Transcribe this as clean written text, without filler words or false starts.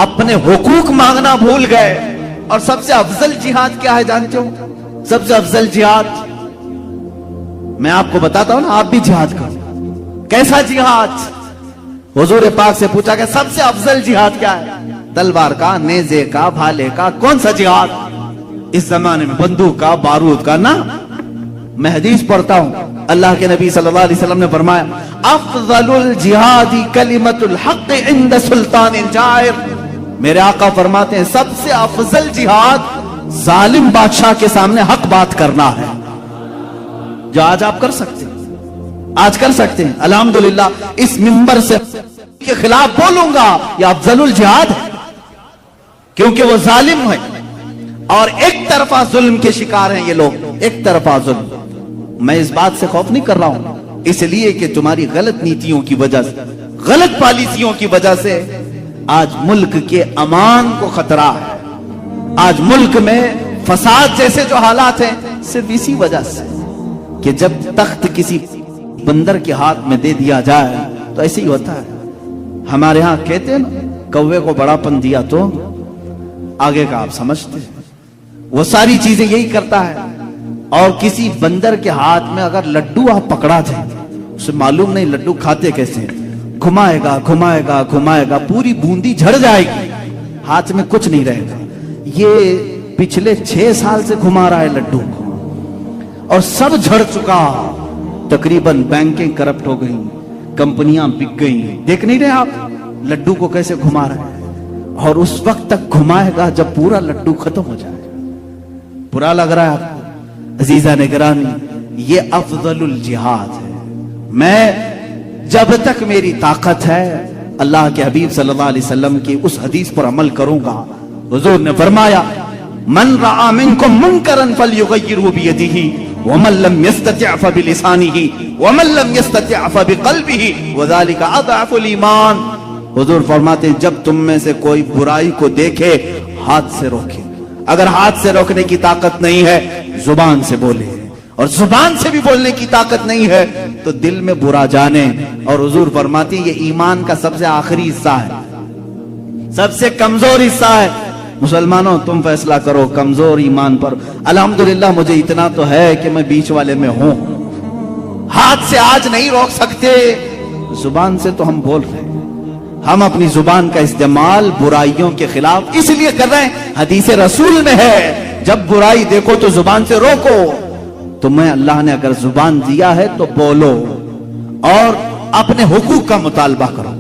اپنے حقوق مانگنا بھول گئے. اور سب سے افضل جہاد کیا ہے جانتے ہو؟ سب سے افضل جہاد میں آپ کو بتاتا ہوں نا، آپ بھی جہاد کرو. کیسا جہاد؟ حضور پاک سے پوچھا کہ سب سے افضل جہاد کیا ہے؟ تلوار کا، نیزے کا، بھالے کا، کون سا جہاد؟ اس زمانے میں بندوق کا، بارود کا نا. میں حدیث پڑھتا ہوں، اللہ کے نبی صلی اللہ علیہ وسلم نے فرمایا افضل الجہاد کلمۃ الحق عند سلطان جائر. میرے آقا فرماتے ہیں سب سے افضل جہاد ظالم بادشاہ کے سامنے حق بات کرنا ہے. جو آج آپ کر سکتے ہیں، آج کر سکتے ہیں الحمدللہ. اس منبر سے کے خلاف بولوں گا، یہ افضل الجہاد ہے، کیونکہ وہ ظالم ہے اور ایک طرفہ ظلم کے شکار ہیں یہ لوگ. ایک طرفہ ظلم. میں اس بات سے خوف نہیں کر رہا ہوں، اس لیے کہ تمہاری غلط نیتیوں کی وجہ سے، غلط پالیسیوں کی وجہ سے آج ملک کے امان کو خطرہ ہے. آج ملک میں فساد جیسے جو حالات ہیں صرف اسی وجہ سے کہ جب تخت کسی بندر کے ہاتھ میں دے دیا جائے تو ایسے ہی ہوتا ہے. ہمارے ہاں کہتے ہیں نا، کوے کو بڑا پن دیا تو آگے کا آپ سمجھتے ہیں. وہ ساری چیزیں یہی کرتا ہے. اور کسی بندر کے ہاتھ میں اگر لڈو آپ پکڑا دیں، اسے معلوم نہیں لڈو کھاتے کیسے، گھمائے گا گھمائے گا گھمائے گا، پوری بوندی جھڑ جائے گی، ہاتھ میں کچھ نہیں رہے گا. یہ پچھلے 6 سال سے گھما رہا ہے لڈو کو اور سب جھڑ چکا. تقریباً بینکیں کرپٹ ہو گئی، کمپنیاں بک گئی. دیکھ نہیں رہے آپ لڈو کو کیسے گھما رہے ہیں؟ اور اس وقت تک گھمائے گا جب پورا لڈو ختم ہو جائے. برا لگ رہا ہے آپ کو؟ عزیزہ نگرانی، یہ افضل الجہاد ہے. میں جب تک میری طاقت ہے اللہ کے حبیب صلی اللہ علیہ وسلم کی اس حدیث پر عمل کروں گا. حضور نے فرمایا من رعا منکم منکرا فلیغیرہ بیدہ ومن لم یستطع فبلسانہ ومن لم یستطع فبقلبہ وذلک اضعف الایمان. حضور فرماتے ہیں جب تم میں سے کوئی برائی کو دیکھے ہاتھ سے روکے. اگر ہاتھ سے روکنے کی طاقت نہیں ہے زبان سے بولے، اور زبان سے بھی بولنے کی طاقت نہیں ہے تو دل میں برا جانے. اور حضور فرماتے ہیں یہ ایمان کا سب سے آخری حصہ ہے، سب سے کمزور حصہ ہے. مسلمانوں تم فیصلہ کرو کمزور ایمان پر. الحمدللہ مجھے اتنا تو ہے کہ میں بیچ والے میں ہوں. ہاتھ سے آج نہیں روک سکتے، زبان سے تو ہم بول رہے ہیں. ہم اپنی زبان کا استعمال برائیوں کے خلاف اس لیے کر رہے ہیں، حدیث رسول میں ہے جب برائی دیکھو تو زبان سے روکو. تمہیں اللہ نے اگر زبان دیا ہے تو بولو اور اپنے حقوق کا مطالبہ کرو.